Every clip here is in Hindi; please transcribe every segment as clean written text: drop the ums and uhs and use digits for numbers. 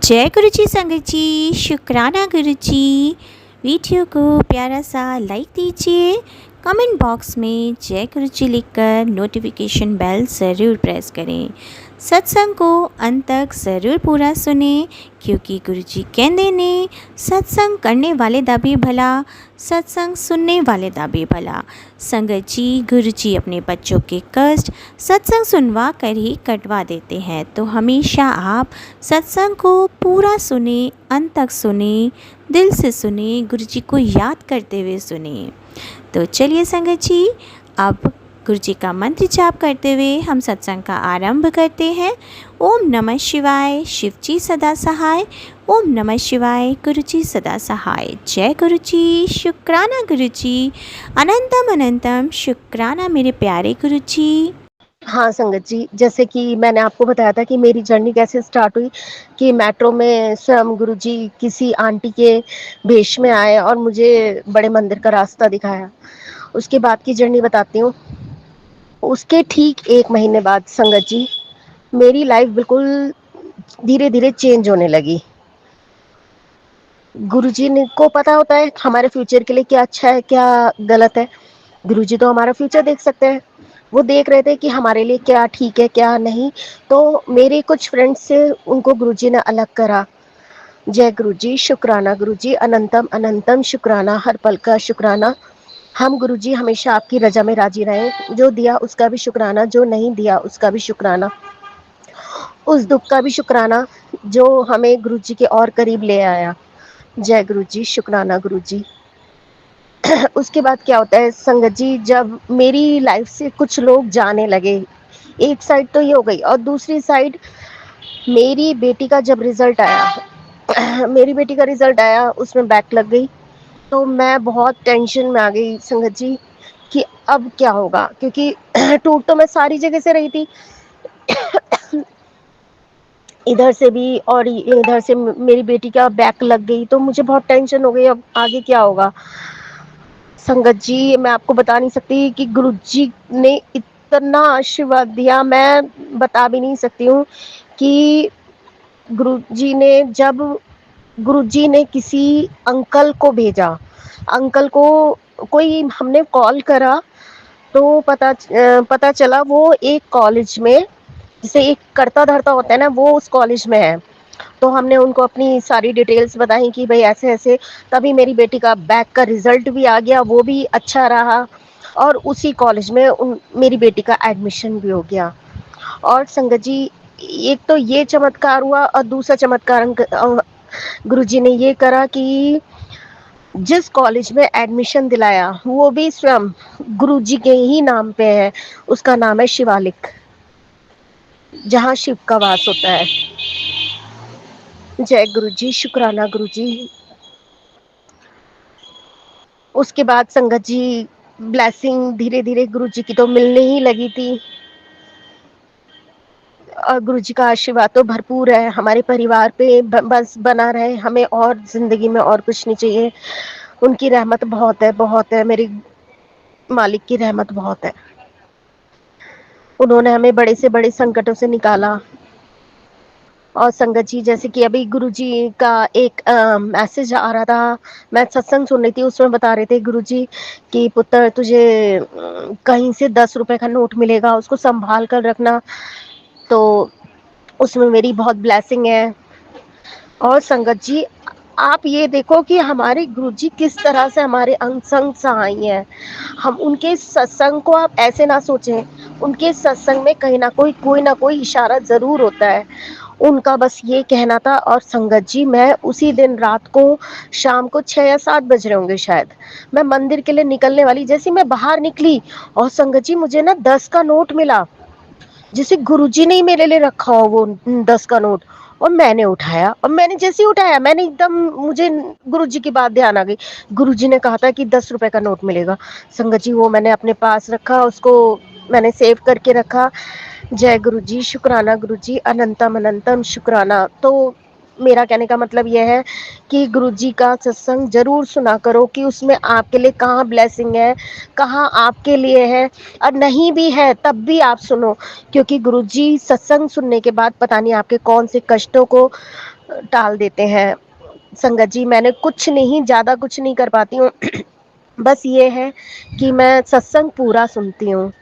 जय गुरु जी संगत जी, शुक्राना गुरु जी। वीडियो को प्यारा सा लाइक दीजिए, कमेंट बॉक्स में जय गुरु जी लिखकर नोटिफिकेशन बेल ज़रूर प्रेस करें। सत्संग को अंत तक ज़रूर पूरा सुने, क्योंकि गुरु जी कहते ने सत्संग करने वाले दा भी भला, सत्संग सुनने वाले दा भी भला। संगत जी, गुरु जी अपने बच्चों के कष्ट सत्संग सुनवा कर ही कटवा देते हैं, तो हमेशा आप सत्संग को पूरा सुने, अंत तक सुने, दिल से सुने, गुरु जी को याद करते हुए सुने। तो चलिए संगत जी, अब गुरु जी का मंत्र जाप करते हुए हम सत्संग का आरंभ करते हैं। ओम नमः शिवाय, शिव जी सदा सहाय। ओम नमः शिवाय, गुरु जी सदा सहाय। जय गुरु जी, शुक्राना गुरु जी, अनंतम अनंतम शुक्राना मेरे प्यारे गुरु जी। हाँ संगत जी, जैसे कि मैंने आपको बताया था कि मेरी जर्नी कैसे स्टार्ट हुई, कि मेट्रो में स्वयं गुरुजी किसी आंटी के भेष में आए और मुझे बड़े मंदिर का रास्ता दिखाया। उसके बाद की जर्नी बताती हूँ। उसके ठीक 1 महीने बाद संगत जी, मेरी लाइफ बिल्कुल धीरे धीरे चेंज होने लगी। गुरुजी ने को पता होता है हमारे फ्यूचर के लिए क्या अच्छा है क्या गलत है। गुरुजी तो हमारा फ्यूचर देख सकते हैं। वो देख रहे थे कि हमारे लिए क्या ठीक है क्या नहीं। तो मेरे कुछ फ्रेंड्स से उनको गुरुजी ने अलग करा। जय गुरुजी, शुक्राना गुरुजी, अनंतम अनंतम शुक्राना, हर पल का शुक्राना। हम गुरुजी हमेशा आपकी रजा में राजी रहें। जो दिया उसका भी शुक्राना, जो नहीं दिया उसका भी शुक्राना, उस दुख का भी शुक्राना जो हमें गुरुजी के और करीब ले आया। जय गुरुजी, शुक्राना गुरुजी। उसके बाद क्या होता है संगत जी, जब मेरी लाइफ से कुछ लोग जाने लगे, एक साइड तो ये हो गई, और दूसरी साइड मेरी बेटी का जब रिजल्ट आया मेरी बेटी का रिजल्ट आया, उसमें बैक लग गई। तो मैं बहुत टेंशन में आ गई संगत जी कि अब क्या होगा, क्योंकि टूट तो मैं सारी जगह से रही थी, इधर से भी और इधर से मेरी बेटी का बैक लग गई। तो मुझे बहुत टेंशन हो गई, अब आगे क्या होगा। संगत जी, मैं आपको बता नहीं सकती कि गुरुजी ने इतना आशीर्वाद दिया, मैं बता भी नहीं सकती हूँ कि गुरुजी ने किसी अंकल को भेजा। अंकल को कोई हमने कॉल करा, तो पता चला वो एक कॉलेज में, जैसे एक करता धरता होता है ना, वो उस कॉलेज में है। तो हमने उनको अपनी सारी डिटेल्स बताई कि भाई ऐसे ऐसे। तभी मेरी बेटी का बैक का रिजल्ट भी आ गया, वो भी अच्छा रहा, और उसी कॉलेज में मेरी बेटी का एडमिशन भी हो गया। और संगत जी, एक तो ये चमत्कार हुआ, और दूसरा चमत्कार गुरुजी ने ये करा कि जिस कॉलेज में एडमिशन दिलाया वो भी स्वयं गुरुजी के ही नाम पे है। उसका नाम है शिवालिक, जहाँ शिव का वास होता है। जय गुरुजी, शुक्राना गुरुजी। उसके बाद संगत जी, ब्लेसिंग धीरे धीरे गुरुजी की तो मिलने ही लगी थी, और गुरुजी का आशीर्वाद तो भरपूर है हमारे परिवार पे, बस बना रहे हमें, और जिंदगी में और कुछ नहीं चाहिए। उनकी रहमत बहुत है, बहुत है, मेरी मालिक की रहमत बहुत है। उन्होंने हमें बड़े से बड़े संकटों से निकाला। और संगत जी, जैसे कि अभी गुरुजी का एक मैसेज आ रहा था, मैं सत्संग सुन रही थी, उसमें बता रहे थे गुरुजी कि पुत्र, तुझे कहीं से 10 रुपए का नोट मिलेगा, उसको संभाल कर रखना। तो उसमें मेरी बहुत ब्लेसिंग है। और संगत जी, आप ये देखो कि हमारे गुरुजी किस तरह से हमारे अंग संग सहाय हैं। हम उनके सत्संग को आप ऐसे ना सोचें, उनके सत्संग में कहीं ना कोई ना कोई इशारा जरूर होता है। उनका बस ये कहना था। और संगत जी, मैं उसी दिन रात को, शाम को 6 या 7 बज रहे होंगे शायद, मैं मंदिर के लिए निकलने वाली, जैसे मैं बाहर निकली, और संगत जी मुझे ना 10 का नोट मिला, जैसे गुरुजी ने ही मेरे लिए रखा हो वो 10 का नोट। और मैंने उठाया, और मैंने जैसे ही उठाया, मैंने एकदम, मुझे गुरुजी की बात ध्यान आ गई। गुरुजी ने कहा था कि 10 रुपए का नोट मिलेगा। संगत जी, वो मैंने अपने पास रखा, उसको मैंने सेव करके रखा। जय गुरुजी, शुक्राना गुरुजी, अनंतम अनंतम शुक्राना। तो मेरा कहने का मतलब यह है कि गुरुजी का सत्संग जरूर सुना करो, कि उसमें आपके लिए कहाँ ब्लेसिंग है, कहाँ आपके लिए है, और नहीं भी है तब भी आप सुनो। क्योंकि गुरुजी सत्संग सुनने के बाद पता नहीं आपके कौन से कष्टों को टाल देते हैं। संगत जी, मैंने कुछ नहीं, ज़्यादा कुछ नहीं कर पाती हूँ। बस ये है कि मैं सत्संग पूरा सुनती हूँ।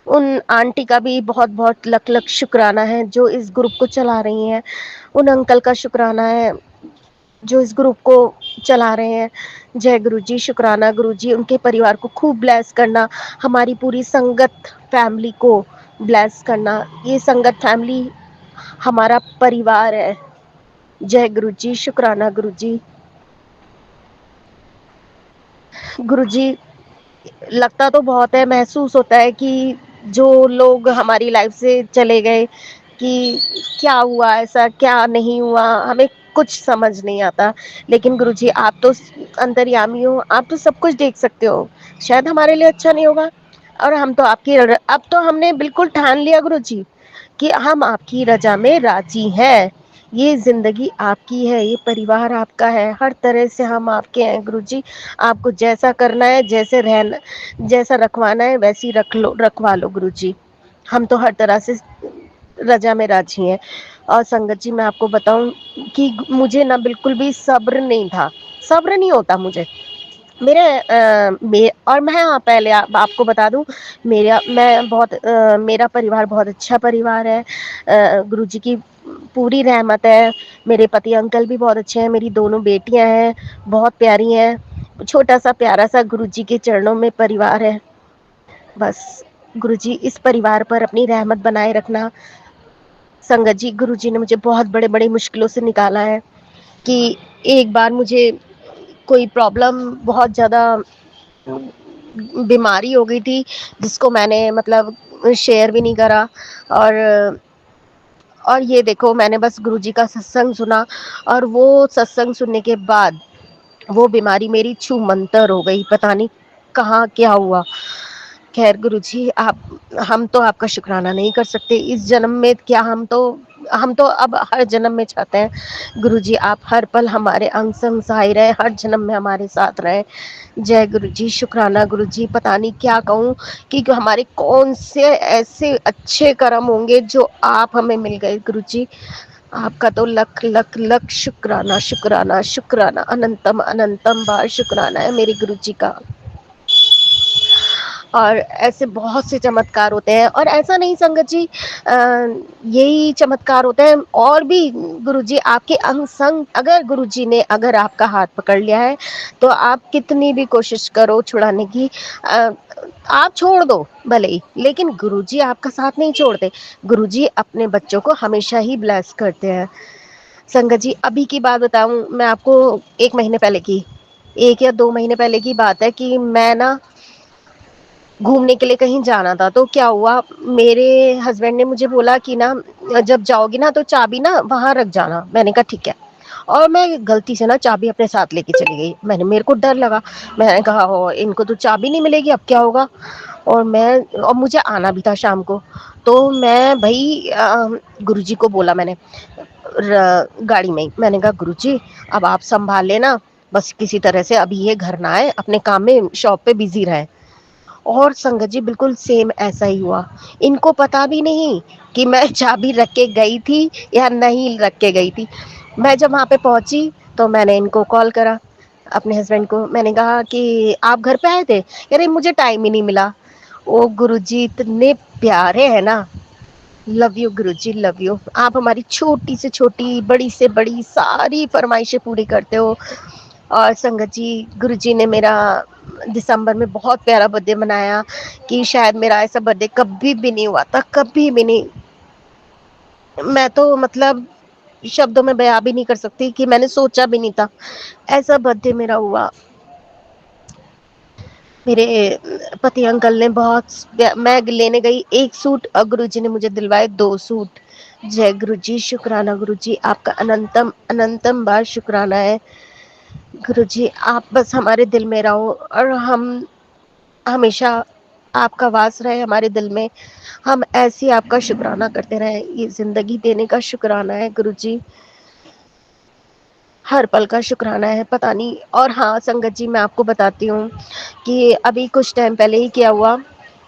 उन आंटी का भी बहुत बहुत लख लख शुक्राना है जो इस ग्रुप को चला रही हैं। उन अंकल का शुक्राना है जो इस ग्रुप को चला रहे हैं। जय गुरु जी, शुक्राना गुरु जी, उनके परिवार को खूब ब्लेस करना, हमारी पूरी संगत फैमिली को ब्लेस करना। ये संगत फैमिली हमारा परिवार है। जय गुरु जी, शुक्राना गुरु जी। गुरु जी, लगता तो बहुत है, महसूस होता है कि जो लोग हमारी लाइफ से चले गए, कि क्या हुआ, ऐसा क्या नहीं हुआ, हमें कुछ समझ नहीं आता। लेकिन गुरुजी, आप तो अंतर्यामी हो, आप तो सब कुछ देख सकते हो। शायद हमारे लिए अच्छा नहीं होगा, और हम तो आपकी अब तो हमने बिल्कुल ठान लिया गुरुजी कि हम आपकी रजा में राजी हैं। ये जिंदगी आपकी है, ये परिवार आपका है, हर तरह से हम आपके हैं गुरुजी। आपको जैसा करना है, जैसे रहना, जैसा रखवाना है, वैसी रखवा लो गुरुजी। हम तो हर तरह से रजा में राजी हैं। और संगत जी, मैं आपको बताऊं कि मुझे ना बिल्कुल भी सब्र नहीं था, सब्र नहीं होता मुझे। और मैं, हाँ, पहले आपको बता दूं, मेरा परिवार बहुत अच्छा परिवार है। गुरुजी की पूरी रहमत है। मेरे पति अंकल भी बहुत अच्छे हैं, मेरी दोनों बेटियां हैं, बहुत प्यारी हैं। छोटा सा प्यारा सा गुरुजी के चरणों में परिवार है। बस गुरुजी, इस परिवार पर अपनी रहमत बनाए रखना। संगत जी, गुरुजी ने मुझे बहुत बड़े बड़े मुश्किलों से निकाला है। कि एक बार मुझे कोई प्रॉब्लम, बहुत ज़्यादा बीमारी हो गई थी, जिसको मैंने मतलब शेयर भी नहीं करा। और ये देखो, मैंने बस गुरुजी का सत्संग सुना, और वो सत्संग सुनने के बाद वो बीमारी मेरी छू मंतर हो गई। पता नहीं कहाँ क्या हुआ। खैर गुरुजी, आप, हम तो आपका शुक्राना नहीं कर सकते इस जन्म में। क्या हम तो अब हर जन्म में चाहते हैं गुरुजी, आप हर पल हमारे अंग संग सहाय रहे, हर जन्म में हमारे साथ रहे। जय गुरुजी, शुक्राना गुरुजी। पता नहीं क्या कहूँ कि हमारे कौन से ऐसे अच्छे कर्म होंगे जो आप हमें मिल गए गुरुजी। आपका तो लख लख लख शुक्राना, शुक्राना, शुक्राना, अनंतम अनंतम बार शुक्राना है मेरे गुरुजी का। और ऐसे बहुत से चमत्कार होते हैं, और ऐसा नहीं संगत जी, यही चमत्कार होते हैं और भी। गुरुजी आपके अंग संग, अगर गुरुजी ने अगर आपका हाथ पकड़ लिया है, तो आप कितनी भी कोशिश करो छुड़ाने की, आप छोड़ दो भले ही, लेकिन गुरुजी आपका साथ नहीं छोड़ते। गुरुजी अपने बच्चों को हमेशा ही ब्लेस करते हैं। संगत जी, अभी की बात बताऊं मैं आपको, 1 महीने पहले की, 1 या 2 महीने पहले की बात है कि मैं ना घूमने के लिए कहीं जाना था। तो क्या हुआ, मेरे हस्बैंड ने मुझे बोला कि ना, जब जाओगी ना तो चाबी ना वहां रख जाना। मैंने कहा ठीक है। और मैं गलती से ना चाबी अपने साथ लेके चली गई। मेरे को डर लगा। मैंने कहा, ओ, इनको तो चाबी नहीं मिलेगी, अब क्या होगा। और मुझे आना भी था शाम को। तो मैं भाई गुरुजी को बोला मैंने, गाड़ी में ही। मैंने कहा गुरुजी, अब आप संभाल लेना, बस किसी तरह से अभी ये घर ना आए, अपने काम में शॉप पे बिजी रहे। और संगत जी, बिल्कुल सेम ऐसा ही हुआ। इनको पता भी नहीं कि मैं चाबी रख के गई थी या नहीं रख के गई थी। मैं जब वहां पे पहुंची तो मैंने इनको कॉल करा, अपने हस्बैंड को। मैंने कहा कि आप घर पे आए थे? अरे मुझे टाइम ही नहीं मिला। ओ गुरुजी, इतने प्यारे हैं ना। Love you Guruji, love you. आप हमारी छोटी से छोटी, बड़ी से बड़ी सारी फरमाइशें पूरी करते हो। और संगत जी, गुरुजी ने मेरा दिसंबर में बहुत प्यारा बर्थडे मनाया, कि शायद मेरा ऐसा बर्थडे कभी भी नहीं हुआ था, कभी भी नहीं। मैं तो मतलब शब्दों में बयां भी नहीं कर सकती, कि मैंने सोचा भी नहीं था ऐसा बर्थडे मेरा हुआ। मेरे पति अंकल ने मैं लेने गई एक सूट, और गुरुजी ने मुझे दिलवाए 2 सूट। जय गुरुजी, शुक्राना गुरुजी, आपका अनंतम अनंतम बार शुक्राना है। गुरुजी, आप बस हमारे दिल में रहो, और हम हमेशा आपका वास रहे हमारे दिल में। हम ऐसी आपका शुक्राना करते रहे। ये जिंदगी देने का शुक्राना है गुरुजी, हर पल का शुक्राना है। पता नहीं। और हाँ संगत जी, मैं आपको बताती हूँ कि अभी कुछ टाइम पहले ही क्या हुआ।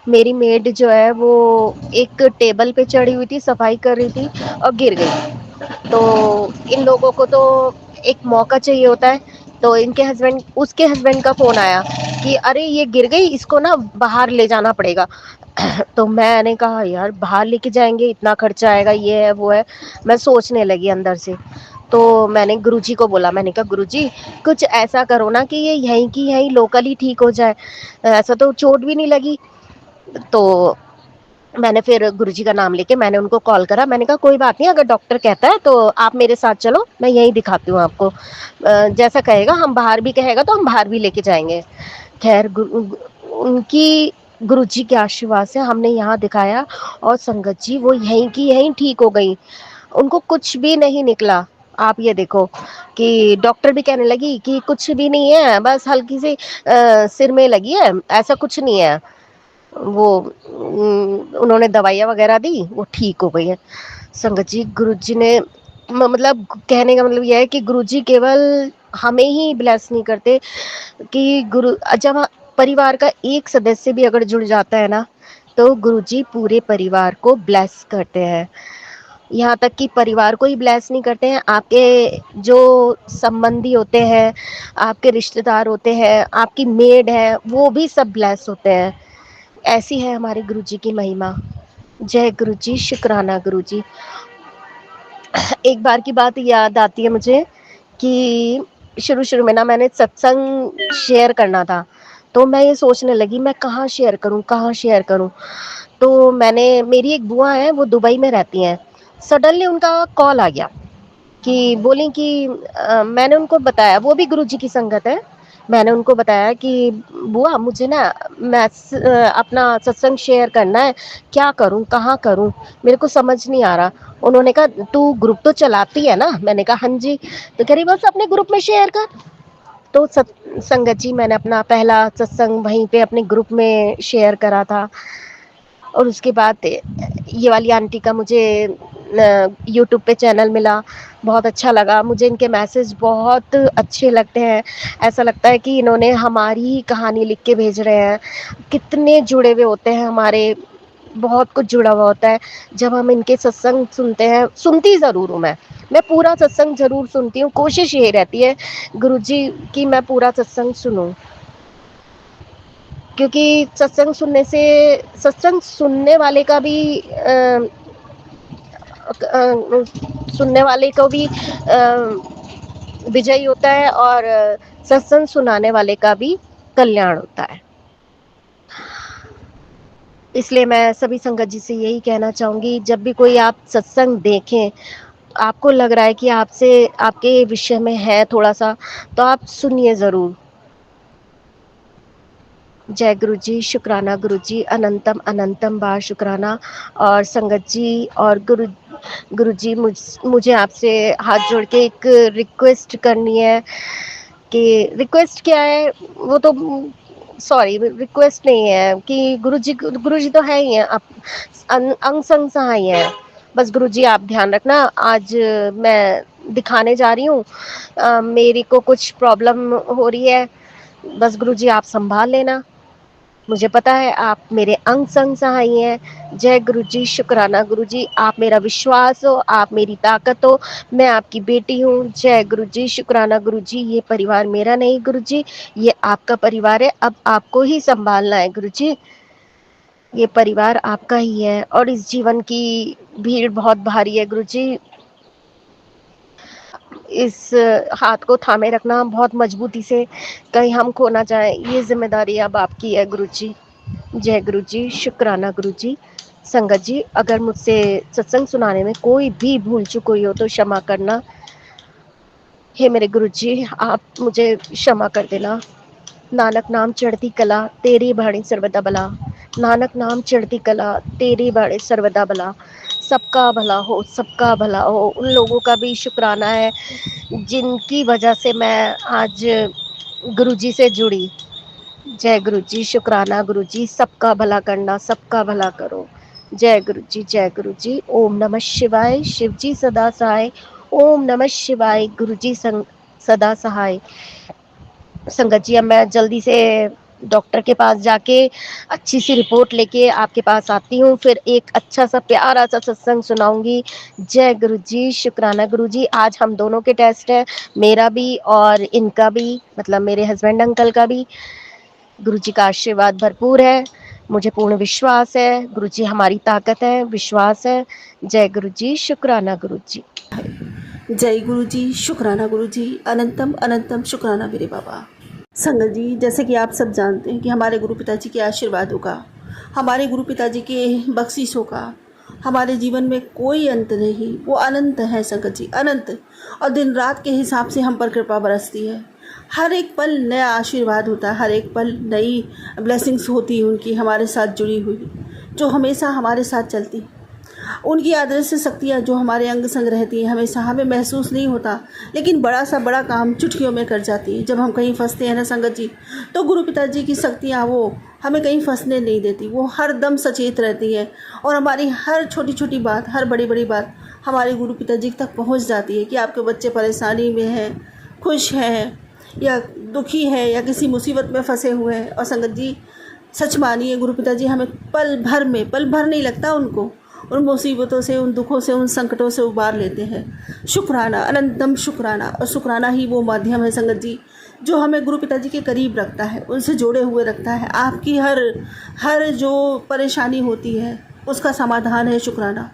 मेरी मेड जो है वो एक टेबल पे चढ़ी हुई थी, सफाई कर रही थी, और गिर गई। तो इन लोगों को तो एक मौका चाहिए होता है। तो इनके हस्बैंड उसके हस्बैंड का फ़ोन आया कि अरे ये गिर गई, इसको ना बाहर ले जाना पड़ेगा। तो मैंने कहा यार बाहर लेके जाएँगे, इतना खर्चा आएगा, ये है, वो है। मैं सोचने लगी अंदर से। तो मैंने गुरुजी को बोला, मैंने कहा गुरुजी कुछ ऐसा करो ना कि ये यहीं की यहीं लोकल ही ठीक हो जाए। ऐसा तो चोट भी नहीं लगी। तो मैंने फिर गुरुजी का नाम लेके मैंने उनको कॉल करा। मैंने कहा कोई बात नहीं, अगर डॉक्टर कहता है तो आप मेरे साथ चलो, मैं यहीं दिखाती हूँ आपको। जैसा कहेगा, हम बाहर भी कहेगा तो हम बाहर भी लेके जाएँगे। ख़ैर उनकी गुरुजी के आशीर्वाद से हमने यहाँ दिखाया और संगत जी वो यहीं की यहीं ठीक हो गई। उनको कुछ भी नहीं निकला। आप ये देखो कि डॉक्टर भी कहने लगी कि कुछ भी नहीं है, बस हल्की-सी सिर में लगी है, ऐसा कुछ नहीं है। वो उन्होंने दवाइयाँ वग़ैरह दी, वो ठीक हो गई है। संगत जी गुरुजी ने मतलब कहने का मतलब ये है कि गुरुजी केवल हमें ही ब्लेस नहीं करते कि जब परिवार का एक सदस्य भी अगर जुड़ जाता है ना, तो गुरुजी पूरे परिवार को ब्लेस करते हैं। यहाँ तक कि परिवार को ही ब्लेस नहीं करते हैं, आपके जो संबंधी होते हैं, आपके रिश्तेदार होते हैं, आपकी मेड है, वो भी सब ब्लेस होते हैं। ऐसी है हमारे गुरुजी की महिमा। जय गुरुजी, शुक्राना गुरुजी। एक बार की बात याद आती है मुझे कि शुरू-शुरू में ना मैंने सत्संग शेयर करना था। तो मैं ये सोचने लगी मैं कहाँ शेयर करूँ, कहाँ शेयर करूँ? तो मेरी एक बुआ हैं, वो दुबई में रहती हैं। सडनली उनका कॉल आ गया कि बोली कि मैंने उनको बताया, वो भी गुरुजी की संगत है। मैंने उनको बताया कि बुआ मुझे ना अपना सत्संग शेयर करना है, क्या करूँ, कहाँ करूँ? मेरे को समझ नहीं आ रहा। उन्होंने कहा तू ग्रुप तो चलाती है ना? मैंने कहा हाँ जी। तो कह रही बस अपने ग्रुप में शेयर कर। तो संगत जी मैंने अपना पहला सत्संग वहीं पे अपने ग्रुप में शेयर करा था। और उसके बाद ये वाली आंटी का मुझे यूट्यूब पे चैनल मिला, बहुत अच्छा लगा। मुझे इनके मैसेज बहुत अच्छे लगते हैं। ऐसा लगता है कि इन्होंने हमारी ही कहानी लिख के भेज रहे हैं। कितने जुड़े हुए होते हैं हमारे, बहुत कुछ जुड़ा हुआ होता है। जब हम इनके सत्संग सुनते हैं, सुनती ज़रूर हूँ मैं पूरा सत्संग ज़रूर सुनती हूँ। कोशिश यही रहती है गुरुजी की मैं पूरा सत्संग सुनूँ। क्योंकि सत्संग सुनने वाले का भी सुनने वाले को भी विजयी होता है और सत्संग सुनाने वाले का भी कल्याण होता है। इसलिए मैं सभी संगत जी से यही कहना चाहूँगी, जब भी कोई आप सत्संग देखें, आपको लग रहा है कि आपसे आपके विषय में है थोड़ा-सा, तो आप सुनिए ज़रूर। जय गुरुजी, शुक्राना गुरुजी, अनंतम अनंतम बार शुक्राना। और संगत जी और गुरुजी मुझे आपसे हाथ जोड़ के एक रिक्वेस्ट करनी है कि रिक्वेस्ट क्या है, वो तो सॉरी रिक्वेस्ट नहीं है कि गुरुजी तो है ही हैं, आप अंग संग सहाय हैं। बस गुरुजी आप ध्यान रखना, आज मैं दिखाने जा रही हूँ, मेरे को कुछ प्रॉब्लम हो रही है, बस गुरुजी आप संभाल लेना। मुझे पता है आप मेरे अंग संग सहाय हैं। जय गुरुजी, शुक्राना गुरुजी, आप मेरा विश्वास हो, आप मेरी ताकत हो, मैं आपकी बेटी हूँ। जय गुरुजी, शुक्राना गुरुजी, ये परिवार मेरा नहीं गुरुजी, ये आपका परिवार है, अब आपको ही संभालना है गुरुजी। ये परिवार आपका ही है और इस जीवन की भीड़ बहुत भारी है गुरुजी। इस हाथ को थामे रखना बहुत मजबूती से, कहीं हम खो ना जाएं, ये जिम्मेदारी अब आपकी है गुरुजी। जय गुरुजी, शुक्राना गुरुजी। संगत जी अगर मुझसे सत्संग सुनाने में कोई भी भूल चूक हुई हो तो क्षमा करना। हे मेरे गुरुजी आप मुझे क्षमा कर देना। नानक नाम चढ़ती कला तेरी बाणी सर्वदा भला, नानक नाम चढ़ती कला तेरी बाणी सर्वदा भला। सबका भला हो, सबका भला हो। उन लोगों का भी शुक्राना है जिनकी वजह से मैं आज गुरुजी से जुड़ी। जय गुरुजी, शुक्राना गुरुजी, सबका भला करना, सबका भला करो। जय गुरुजी, जय गुरुजी। ओम नमः शिवाय, शिवजी सदा सहाय। ओम नमः शिवाय, गुरुजी सदा सहाय। संगत जी अब मैं जल्दी से डॉक्टर के पास जाके अच्छी सी रिपोर्ट लेके आपके पास आती हूँ, फिर एक अच्छा सा प्यारा सा सत्संग सुनाऊंगी। जय गुरु जी, शुक्राना गुरु जी। आज हम दोनों के टेस्ट है, मेरा भी और इनका भी, मतलब मेरे हस्बैंड अंकल का भी। गुरु जी का आशीर्वाद भरपूर है, मुझे पूर्ण विश्वास है। गुरु जी हमारी ताकत है, विश्वास है। जय गुरु जी, शुक्राना गुरु जी। जय गुरु जी, शुक्राना गुरु जी, अनंतम अनंतम शुक्राना मेरे बाबा। संगत जी, जैसे कि आप सब जानते हैं कि हमारे गुरु पिताजी के आशीर्वादों का, हमारे गुरु पिताजी के बख्शिशों का हमारे जीवन में कोई अंत नहीं, वो अनंत है संगत जी, अनंत। और दिन रात के हिसाब से हम पर कृपा बरसती है। हर एक पल नया आशीर्वाद होता है, हर एक पल नई ब्लेसिंग्स होती है उनकी हमारे साथ जुड़ी हुई, जो हमेशा हमारे साथ चलती। उनकी अदृश्य शक्तियाँ जो हमारे अंग संग रहती हैं, हमेशा हमें महसूस नहीं होता, लेकिन बड़ा सा बड़ा काम चुटकियों में कर जाती है। जब हम कहीं फंसते हैं ना संगत जी, तो गुरु पिताजी की शक्तियाँ वो हमें कहीं फंसने नहीं देती। वो हर दम सचेत रहती है और हमारी हर छोटी छोटी बात, हर बड़ी बड़ी बात हमारे गुरु पिताजी तक पहुँच जाती है कि आपके बच्चे परेशानी में हैं, खुश हैं या दुखी है या किसी मुसीबत में फंसे हुए हैं। और संगत जी, सच मानिए, गुरु पिताजी हमें पल भर नहीं लगता उनको, उन मुसीबतों से, उन दुखों से, उन संकटों से उबार लेते हैं। शुक्राना, अनंतम शुक्राना। और शुक्राना ही वो माध्यम है संगत जी जो हमें गुरु पिताजी के करीब रखता है, उनसे जोड़े हुए रखता है। आपकी हर जो परेशानी होती है उसका समाधान है शुक्राना।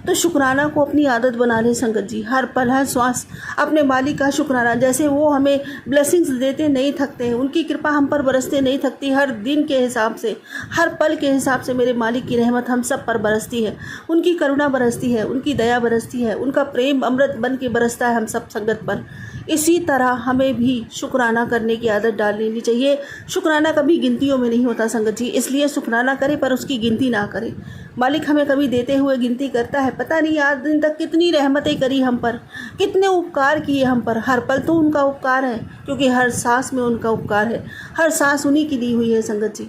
तो शुक्राना को अपनी आदत बना लें संगत जी। हर पल, हर श्वास अपने मालिक का शुक्राना। जैसे वो हमें ब्लेसिंग्स देते नहीं थकते हैं, उनकी कृपा हम पर बरसते नहीं थकती। हर दिन के हिसाब से, हर पल के हिसाब से मेरे मालिक की रहमत हम सब पर बरसती है, उनकी करुणा बरसती है, उनकी दया बरसती है, उनका प्रेम अमृत बन के बरसता है हम सब संगत पर। इसी तरह हमें भी शुक्राना करने की आदत डाल लेनी चाहिए। शुक्राना कभी गिनतियों में नहीं होता संगत जी, इसलिए शुक्राना करें पर उसकी गिनती ना करें। मालिक हमें कभी देते हुए गिनती करता है, पता नहीं आज दिन तक कितनी रहमतें करी हम पर, कितने उपकार किए हम पर। हर पल तो उनका उपकार है, क्योंकि हर सांस में उनका उपकार है, हर सांस उन्हीं की दी हुई है संगत जी।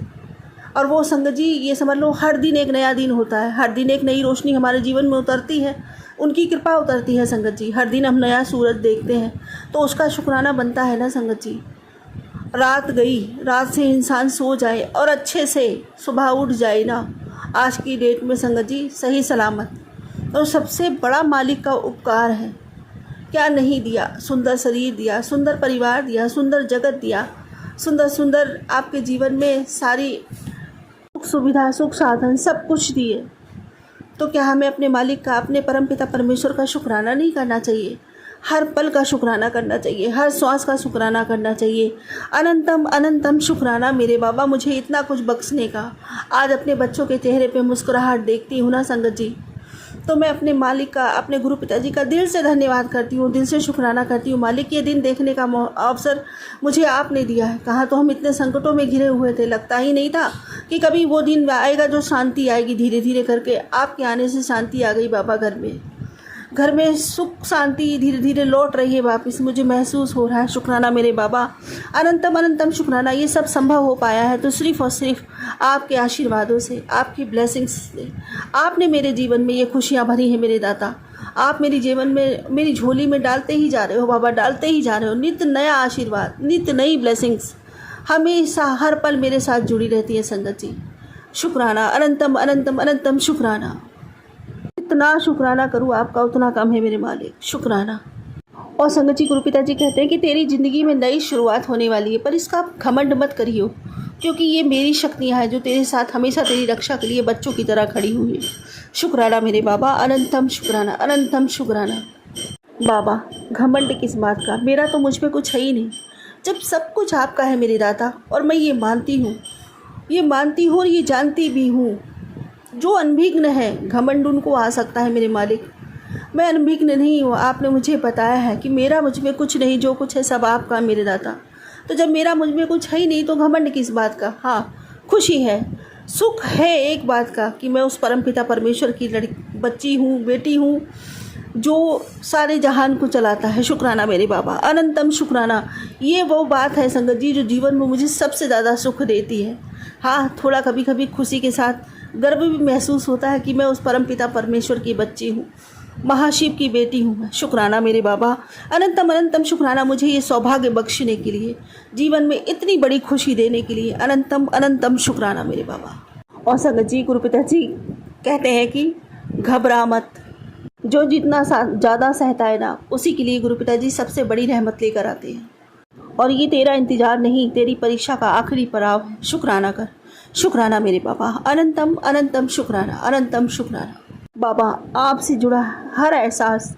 और वो संगत जी, ये समझ लो, हर दिन एक नया दिन होता है, हर दिन एक नई रोशनी हमारे जीवन में उतरती है, उनकी कृपा उतरती है संगत जी। हर दिन हम नया सूरज देखते हैं तो उसका शुक्राना बनता है ना संगत जी। रात गई, रात से इंसान सो जाए और अच्छे से सुबह उठ जाए ना, आज की डेट में संगत जी सही सलामत, तो सबसे बड़ा मालिक का उपकार है। क्या नहीं दिया, सुंदर शरीर दिया, सुंदर परिवार दिया, सुंदर जगत दिया, सुंदर सुंदर आपके जीवन में सारी सुख सुविधा, सुख साधन सब कुछ दिए। तो क्या हमें अपने मालिक का, अपने परमपिता परमेश्वर का शुक्राना नहीं करना चाहिए? हर पल का शुक्राना करना चाहिए, हर श्वास का शुक्राना करना चाहिए। अनंतम अनंतम शुक्राना मेरे बाबा, मुझे इतना कुछ बख्शने का। आज अपने बच्चों के चेहरे पे मुस्कुराहट देखती हूँ ना संगत जी, तो मैं अपने मालिक का, अपने गुरु पिताजी का दिल से धन्यवाद करती हूँ, दिल से शुक्राना करती हूँ। मालिक, ये दिन देखने का अवसर मुझे आपने दिया है। कहाँ तो हम इतने संकटों में घिरे हुए थे, लगता ही नहीं था कि कभी वो दिन आएगा जो शांति आएगी। धीरे धीरे करके आपके आने से शांति आ गई बाबा। घर में सुख शांति धीरे धीरे लौट रही है वापस, मुझे महसूस हो रहा है। शुक्राना मेरे बाबा, अनंतम अनंतम शुक्राना। ये सब संभव हो पाया है तो सिर्फ़ और सिर्फ आपके आशीर्वादों से, आपकी ब्लेसिंग्स से। आपने मेरे जीवन में ये खुशियाँ भरी हैं मेरे दाता। आप मेरे जीवन में, मेरी झोली में डालते ही जा रहे हो बाबा, डालते ही जा रहे हो। नित्य नया आशीर्वाद, नित्य नई ब्लेसिंग्स हमेशा हर पल मेरे साथ जुड़ी रहती है संगत जी। शुक्राना, अनंतम अनंतम अनंतम शुक्राना। इतना शुक्राना करूँ आपका उतना कम है मेरे मालिक। शुक्राना। और संगत जी, गुरु पिताजी कहते हैं कि तेरी ज़िंदगी में नई शुरुआत होने वाली है, पर इसका आप घमंड मत करियो, क्योंकि ये मेरी शक्तियाँ हैं जो तेरे साथ हमेशा तेरी रक्षा के लिए बच्चों की तरह खड़ी हुई है। शुक्राना मेरे बाबा, अनंतम शुक्राना, अनंतम शुक्राना। बाबा, घमंड किस बात का? मेरा तो मुझ पे कुछ है ही नहीं, जब सब कुछ आपका है मेरे दाता। और मैं ये मानती हूँ और ये जानती भी हूँ, जो अनभिघ्न है घमंड उनको आ सकता है मेरे मालिक। मैं अनभिघ्न नहीं हूँ। आपने मुझे बताया है कि मेरा मुझ में कुछ नहीं, जो कुछ है सब आपका मेरे दाता। तो जब मेरा मुझ में कुछ है ही नहीं तो घमंड किस बात का? हाँ, खुशी है, सुख है एक बात का कि मैं उस परमपिता परमेश्वर की बच्ची हूँ, बेटी हूँ, जो सारे जहान को चलाता है। शुक्राना मेरे बाबा, अनंतम शुक्राना। ये वो बात है संगत जी जो जीवन में मुझे सबसे ज़्यादा सुख देती है। हाँ, थोड़ा कभी कभी खुशी के साथ गर्व भी महसूस होता है कि मैं उस परमपिता परमेश्वर की बच्ची हूँ। महाशिव की बेटी हूँ मैं। शुक्राना मेरे बाबा, अनंतम अनंतम शुक्राना मुझे ये सौभाग्य बख्शने के लिए, जीवन में इतनी बड़ी खुशी देने के लिए। अनंतम अनंतम शुक्राना मेरे बाबा। और संगत जी, गुरु पिताजी कहते हैं कि घबरा मत, जो जितना ज़्यादा सहता है ना, उसी के लिए गुरु पिताजी सबसे बड़ी रहमत लेकर आते हैं। और ये तेरा इंतज़ार नहीं, तेरी परीक्षा का आखिरी पड़ाव है। शुक्राना कर, शुक्राना मेरे बाबा। अनंतम अनंतम शुक्राना, अनंतम शुक्राना। बाबा, आपसे जुड़ा हर एहसास,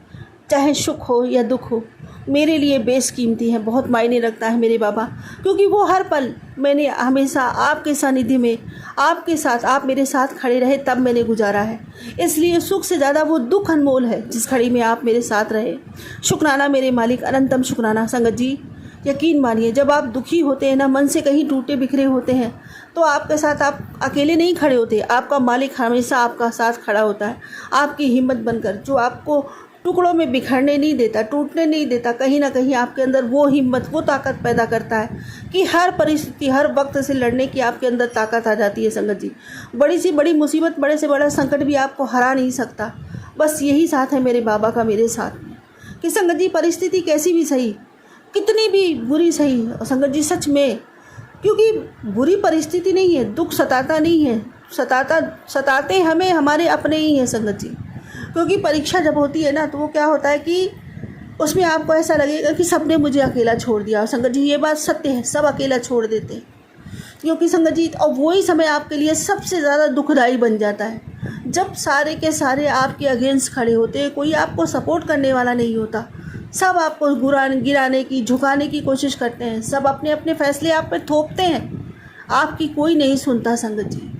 चाहे सुख हो या दुख हो, मेरे लिए बेशकीमती है, बहुत मायने रखता है मेरे बाबा। क्योंकि वो हर पल मैंने हमेशा आपके सानिध्य में, आपके साथ, आप मेरे साथ खड़े रहे, तब मैंने गुजारा है। इसलिए सुख से ज़्यादा वो दुख अनमोल है, जिस घड़ी में आप मेरे साथ रहे। शुक्राना मेरे मालिक, अनंतम शुक्राना। संगत जी, यकीन मानिए, जब आप दुखी होते हैं ना, मन से कहीं टूटे बिखरे होते हैं, तो आपके साथ आप अकेले नहीं खड़े होते, आपका मालिक हमेशा आपका साथ खड़ा होता है, आपकी हिम्मत बनकर, जो आपको टुकड़ों में बिखरने नहीं देता, टूटने नहीं देता। कहीं ना कहीं आपके अंदर वो हिम्मत, वो ताकत पैदा करता है कि हर परिस्थिति, हर वक्त से लड़ने की आपके अंदर ताकत आ जाती है। संगत जी, बड़ी सी बड़ी मुसीबत, बड़े से बड़ा संकट भी आपको हरा नहीं सकता। बस यही साथ है मेरे बाबा का मेरे साथ में, कि संगत जी परिस्थिति कैसी भी सही, कितनी भी बुरी सही, संगत जी सच में, क्योंकि बुरी परिस्थिति नहीं है, दुख सताता नहीं है, सताते हमें हमारे अपने ही हैं संगत जी। क्योंकि परीक्षा जब होती है ना, तो वो क्या होता है कि उसमें आपको ऐसा लगेगा कि सबने मुझे अकेला छोड़ दिया। और संगत जी, ये बात सत्य है, सब अकेला छोड़ देते हैं। क्योंकि संगत जी, और वही समय आपके लिए सबसे ज़्यादा दुखदाई बन जाता है, जब सारे के सारे आपके अगेंस्ट खड़े होते हैं, कोई आपको सपोर्ट करने वाला नहीं होता। सब आपको गिराने की, झुकाने की कोशिश करते हैं, सब अपने अपने फैसले आप पे थोपते हैं, आपकी कोई नहीं सुनता संगत जी।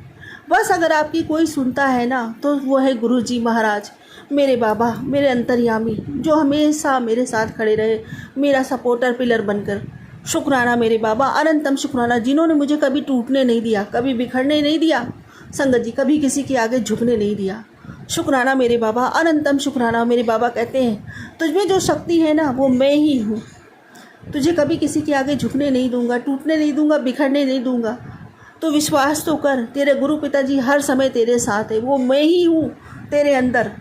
बस अगर आपकी कोई सुनता है ना, तो वो है गुरु जी महाराज, मेरे बाबा, मेरे अंतर्यामी, जो हमेशा मेरे साथ खड़े रहे, मेरा सपोर्टर पिलर बनकर। शुक्राना मेरे बाबा, अनंतम शुक्राना, जिन्होंने मुझे कभी टूटने नहीं दिया, कभी बिखरने नहीं दिया संगत जी, कभी किसी के आगे झुकने नहीं दिया। शुक्राना मेरे बाबा, अनंतम शुक्राना। मेरे बाबा कहते हैं, तुझमें जो शक्ति है ना, वो मैं ही हूँ। तुझे कभी किसी के आगे झुकने नहीं दूंगा, टूटने नहीं दूंगा, बिखरने नहीं दूंगा। तो विश्वास तो कर, तेरे गुरु पिताजी हर समय तेरे साथ है, वो मैं ही हूँ तेरे अंदर,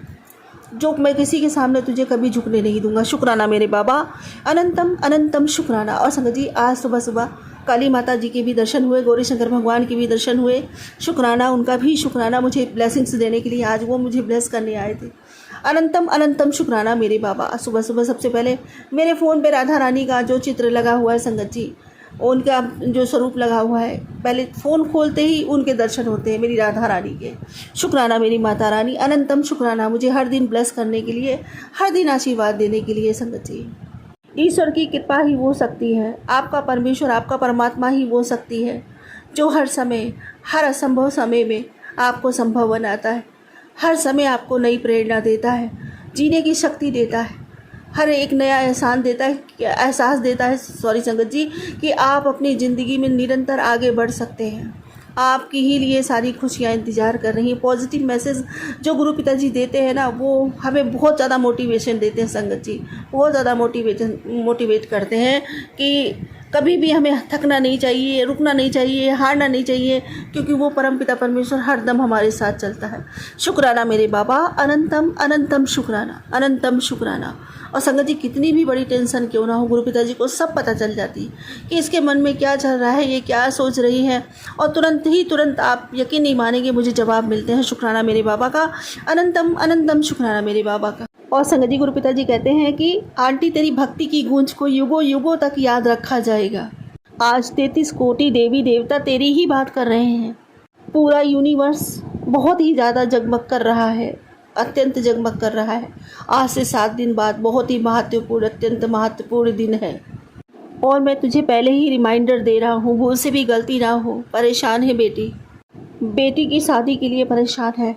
जो मैं किसी के सामने तुझे कभी झुकने नहीं दूंगा। शुक्राना मेरे बाबा, अनंतम अनंतम शुक्राना। और संगत जी, आज सुबह सुबह काली माता जी के भी दर्शन हुए, गौरी शंकर भगवान के भी दर्शन हुए। शुक्राना, उनका भी शुक्राना मुझे ब्लेसिंग्स देने के लिए, आज वो मुझे ब्लेस करने आए थे। अनंतम अनंतम शुक्राना मेरे बाबा। सुबह सुबह सबसे पहले मेरे फ़ोन पे राधा रानी का जो चित्र लगा हुआ है संगत जी, उनका जो स्वरूप लगा हुआ है, पहले फ़ोन खोलते ही उनके दर्शन होते हैं, मेरी राधा रानी के। शुक्राना मेरी माता रानी, अनंतम शुक्राना मुझे हर दिन ब्लेस करने के लिए, हर दिन आशीर्वाद देने के लिए संगत जी। ईश्वर की कृपा ही वो शक्ति है, आपका परमेश्वर, आपका परमात्मा ही वो शक्ति है, जो हर समय, हर असंभव समय में आपको संभव बनाता है, हर समय आपको नई प्रेरणा देता है, जीने की शक्ति देता है, हर एक नया एहसास देता है संगत जी, कि आप अपनी ज़िंदगी में निरंतर आगे बढ़ सकते हैं। आपकी ही लिए सारी खुशियाँ इंतज़ार कर रही हैं। पॉजिटिव मैसेज जो गुरु पिताजी देते हैं ना, वो हमें बहुत ज़्यादा मोटिवेशन देते हैं संगत जी, बहुत ज़्यादा मोटिवेट करते हैं कि कभी भी हमें थकना नहीं चाहिए, रुकना नहीं चाहिए, हारना नहीं चाहिए, क्योंकि वो परमपिता परमेश्वर हर दम हमारे साथ चलता है। शुक्राना मेरे बाबा, अनंतम अनंतम शुक्राना, अनंतम शुक्राना। और संगत जी, कितनी भी बड़ी टेंशन क्यों ना हो, गुरु पिताजी को सब पता चल जाती है कि इसके मन में क्या चल रहा है, ये क्या सोच रही है, और तुरंत आप यकीन नहीं मानेंगे, मुझे जवाब मिलते हैं। शुक्राना मेरे बाबा का, अनंतम अनंतम शुक्राना मेरे बाबा का। और संगत जी, गुरु पिताजी कहते हैं कि आंटी, तेरी भक्ति की गूंज को युगों युगों तक याद रखा जाएगा। आज 33 कोटि देवी देवता तेरी ही बात कर रहे हैं। पूरा यूनिवर्स बहुत ही ज़्यादा जगमग कर रहा है, अत्यंत जगमग कर रहा है। आज से 7 दिन बाद बहुत ही महत्वपूर्ण, अत्यंत महत्वपूर्ण दिन है। और मैं तुझे पहले ही रिमाइंडर दे रहा हूँ, भूल से भी गलती ना हो। परेशान है बेटी की शादी के लिए परेशान है,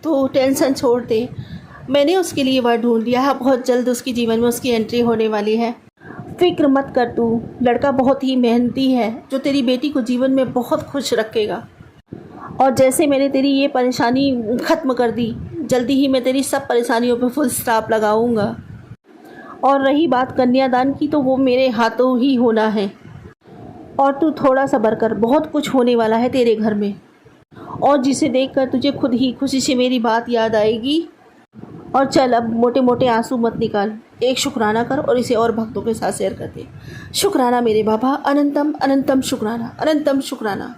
तो टेंशन छोड़ दे। मैंने उसके लिए वह ढूंढ लिया है, बहुत जल्द उसकी जीवन में उसकी एंट्री होने वाली है। फिक्र मत कर तू, लड़का बहुत ही मेहनती है, जो तेरी बेटी को जीवन में बहुत खुश रखेगा। और जैसे मैंने तेरी ये परेशानी ख़त्म कर दी, जल्दी ही मैं तेरी सब परेशानियों पर फुल स्टॉप लगाऊंगा। और रही बात कन्यादान की, तो वो मेरे हाथों ही होना है। और तू थोड़ा सब्र कर, बहुत कुछ होने वाला है तेरे घर में, और जिसे देखकर तुझे खुद ही खुशी से मेरी बात याद आएगी। और चल अब मोटे मोटे आंसू मत निकाल, एक शुक्राना कर और इसे और भक्तों के साथ शेयर कर दे। शुक्राना मेरे बाबा, अनंतम अनंतम शुक्राना, अनंतम शुक्राना।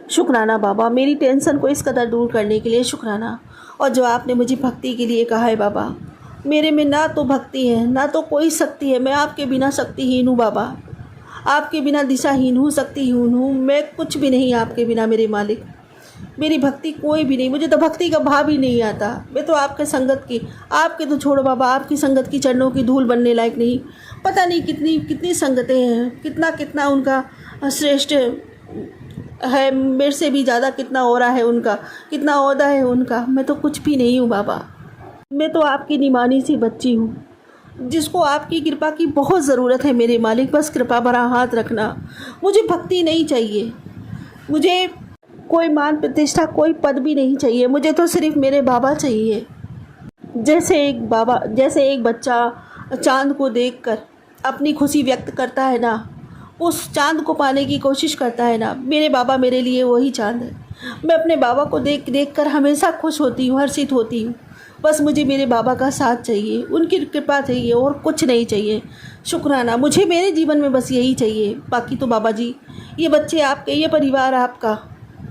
शुक्राना बाबा, मेरी टेंशन को इस कदर दूर करने के लिए शुक्राना। और जो आपने मुझे भक्ति के लिए कहा है बाबा, मेरे में ना तो भक्ति है ना तो कोई शक्ति है। मैं आपके बिना शक्तिहीन हूँ बाबा, आपके बिना दिशाहीन हूँ, शक्तिहीन हूँ। मैं कुछ भी नहीं आपके बिना मेरे मालिक। मेरी भक्ति कोई भी नहीं, मुझे तो भक्ति का भाव ही नहीं आता। मैं तो आपके संगत की, आपके तो छोड़ो बाबा, आपकी संगत की चरणों की धूल बनने लायक नहीं। पता नहीं कितनी कितनी संगतें हैं, कितना कितना उनका श्रेष्ठ है, मेरे से भी ज़्यादा कितना ओरा है उनका, कितना ओहदा है उनका। मैं तो कुछ भी नहीं हूँ बाबा। मैं तो आपकी निमानी सी बच्ची हूँ जिसको आपकी कृपा की बहुत ज़रूरत है मेरे मालिक। बस कृपा भरा हाथ रखना। मुझे भक्ति नहीं चाहिए, मुझे कोई मान प्रतिष्ठा, कोई पद भी नहीं चाहिए। मुझे तो सिर्फ मेरे बाबा चाहिए। जैसे एक बच्चा चांद को देखकर अपनी खुशी व्यक्त करता है ना, उस चांद को पाने की कोशिश करता है ना, मेरे बाबा मेरे लिए वही चांद है। मैं अपने बाबा को देख कर हमेशा खुश होती हूँ, हर्षित होती हूँ। बस मुझे मेरे बाबा का साथ चाहिए, उनकी कृपा चाहिए और कुछ नहीं चाहिए। शुक्राना, मुझे मेरे जीवन में बस यही चाहिए। बाकी तो बाबा जी, ये बच्चे आपके, ये परिवार आपका,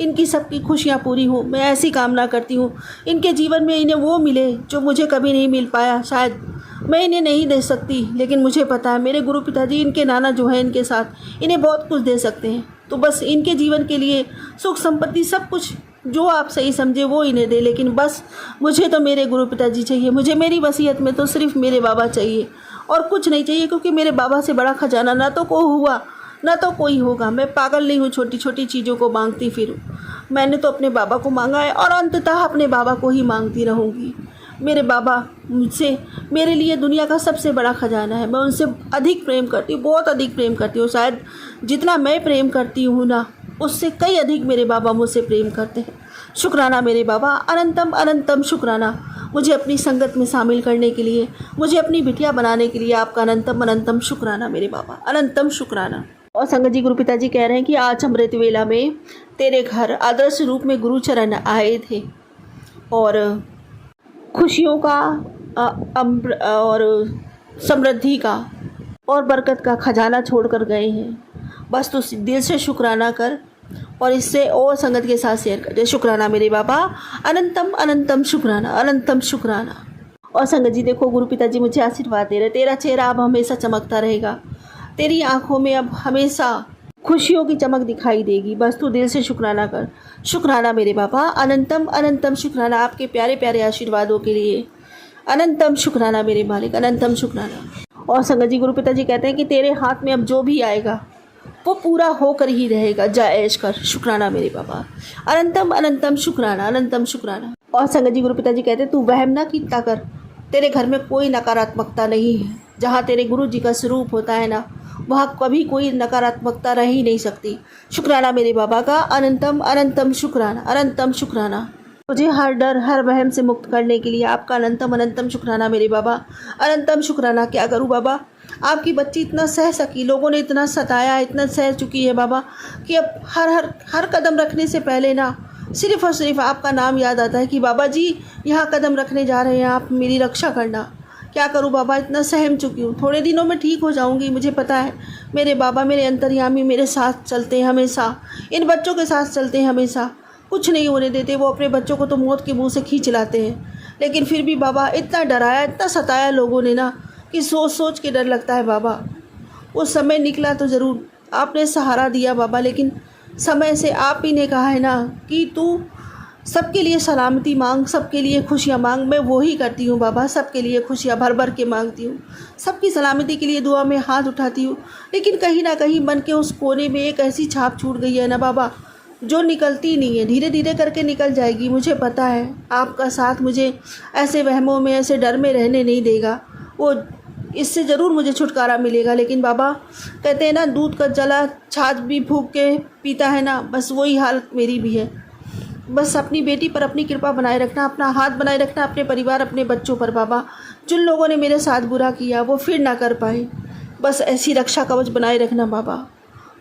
इनकी सबकी खुशियाँ पूरी हों, मैं ऐसी कामना करती हूँ। इनके जीवन में इन्हें वो मिले जो मुझे कभी नहीं मिल पाया। शायद मैं इन्हें नहीं दे सकती, लेकिन मुझे पता है मेरे गुरु पिताजी, इनके नाना जो है इनके साथ, इन्हें बहुत कुछ दे सकते हैं। तो बस इनके जीवन के लिए सुख संपत्ति सब कुछ जो आप सही समझे वो इन्हें दे, लेकिन बस मुझे तो मेरे गुरु पिताजी चाहिए। मुझे मेरी वसीयत में तो सिर्फ मेरे बाबा चाहिए और कुछ नहीं चाहिए, क्योंकि मेरे बाबा से बड़ा खजाना ना तो कोई हुआ ना तो कोई होगा। मैं पागल नहीं हूँ छोटी छोटी चीज़ों को मांगती फिरूँ। मैंने तो अपने बाबा को मांगा है और अंततः अपने बाबा को ही मांगती रहूँगी। मेरे बाबा मुझसे, मेरे लिए दुनिया का सबसे बड़ा खजाना है। मैं उनसे अधिक प्रेम करती हूँ, बहुत अधिक प्रेम करती हूँ। शायद जितना मैं प्रेम करती हूँ ना, उससे कई अधिक मेरे बाबा मुझसे प्रेम करते हैं। शुक्राना मेरे बाबा, अनंतम अनंतम शुक्राना। मुझे अपनी संगत में शामिल करने के लिए, मुझे अपनी बिटिया बनाने के लिए आपका अनंतम अनंतम शुक्राना मेरे बाबा, अनंतम शुक्राना। और संगत जी, गुरु पिताजी कह रहे हैं कि आज अमृत वेला में तेरे घर आदर्श रूप में गुरुचरण आए थे और खुशियों का और समृद्धि का और बरकत का खजाना छोड़ कर गए हैं। बस तो दिल से शुक्राना कर और इससे और संगत के साथ शेयर कर दे। शुक्राना मेरे बाबा, अनंतम अनंतम शुक्राना, अनंतम शुक्राना। और संगत जी देखो, गुरु पिताजी मुझे आशीर्वाद दे रहे, तेरा चेहरा अब हमेशा चमकता रहेगा, तेरी आंखों में अब हमेशा खुशियों की चमक दिखाई देगी। बस तू दिल से शुक्राना कर। शुक्राना मेरे बाबा, अनंतम अनंतम शुक्राना आपके प्यारे प्यारे आशीर्वादों के लिए। अनंतम शुक्राना मेरे मालिक, अनंतम शुक्राना। और संगत जी, गुरु पिताजी कहते हैं कि तेरे हाथ में अब जो भी आएगा वो पूरा होकर ही रहेगा। जायश कर। शुक्राना मेरे बाबा, अनंतम अनंतम शुक्राना, अनंतम शुक्राना। और संगत जी, गुरु पिताजी कहते हैं तू वहम ना कीता कर, तेरे घर में कोई नकारात्मकता नहीं है। जहाँ तेरे गुरु जी का स्वरूप होता है ना, वहाँ कभी कोई नकारात्मकता रह ही नहीं सकती। शुक्राना मेरे बाबा का, अनंतम अनंतम शुक्राना, अनंतम शुक्राना। मुझे हर डर हर वहम से मुक्त करने के लिए आपका अनंतम अनंतम शुक्राना मेरे बाबा, अनंतम शुक्राना। क्या करूँ बाबा, आपकी बच्ची इतना सह सकी, लोगों ने इतना सताया, इतना सह चुकी है बाबा कि अब हर कदम रखने से पहले ना सिर्फ़ और सिर्फ आपका नाम याद आता है कि बाबा जी यहाँ कदम रखने जा रहे हैं, आप मेरी रक्षा करना। क्या करूँ बाबा, इतना सहम चुकी हूँ। थोड़े दिनों में ठीक हो जाऊँगी, मुझे पता है। मेरे बाबा, मेरे अंतर्यामी मेरे साथ चलते हैं हमेशा, इन बच्चों के साथ चलते हैं हमेशा, कुछ नहीं होने देते। वो अपने बच्चों को तो मौत के मुँह से खींच लाते हैं, लेकिन फिर भी बाबा इतना डराया, इतना सताया लोगों ने ना कि सोच सोच के डर लगता है बाबा। वो समय निकला तो ज़रूर, आपने सहारा दिया बाबा, लेकिन समय से आप ही ने कहा है ना कि तू सबके लिए सलामती मांग, सबके लिए खुशियाँ मांग। मैं वो ही करती हूँ बाबा, सबके लिए खुशियाँ भर भर के मांगती हूँ, सबकी सलामती के लिए दुआ में हाथ उठाती हूँ। लेकिन कहीं ना कहीं मन के उस कोने में एक ऐसी छाप छूट गई है ना बाबा, जो निकलती नहीं है, धीरे धीरे करके निकल जाएगी। मुझे पता है आपका साथ मुझे ऐसे वहमों में, ऐसे डर में रहने नहीं देगा। वो इससे ज़रूर मुझे छुटकारा मिलेगा। लेकिन बाबा कहते हैं ना, दूध का जला छाछ भी फूंक के पीता है ना, बस वही हालत मेरी भी है। बस अपनी बेटी पर अपनी कृपा बनाए रखना, अपना हाथ बनाए रखना अपने परिवार, अपने बच्चों पर बाबा। जिन लोगों ने मेरे साथ बुरा किया वो फिर ना कर पाए, बस ऐसी रक्षा कवच बनाए रखना बाबा।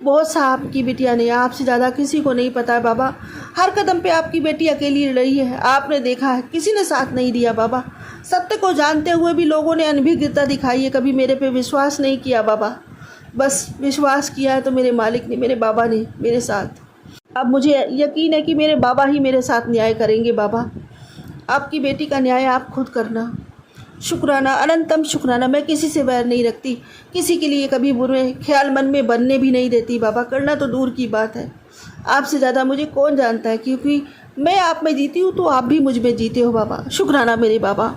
बहुत सा आपकी बेटियां ने, आपसे ज़्यादा किसी को नहीं पता है बाबा। हर कदम पे आपकी बेटी अकेली रही है, आपने देखा है किसी ने साथ नहीं दिया बाबा। सत्य को जानते हुए भी लोगों ने अनभिज्ञता दिखाई है, कभी मेरे पे विश्वास नहीं किया बाबा। बस विश्वास किया है तो मेरे मालिक ने, मेरे बाबा ने मेरे साथ। अब मुझे यकीन है कि मेरे बाबा ही मेरे साथ न्याय करेंगे बाबा। आपकी बेटी का न्याय आप खुद करना। शुक्राना, अनंतम शुक्राना। मैं किसी से बैर नहीं रखती, किसी के लिए कभी बुरे ख्याल मन में बनने भी नहीं देती बाबा। करना तो दूर की बात है, आपसे ज़्यादा मुझे कौन जानता है, क्योंकि मैं आप में जीती हूँ तो आप भी मुझ में जीते हो बाबा। शुक्राना मेरे बाबा,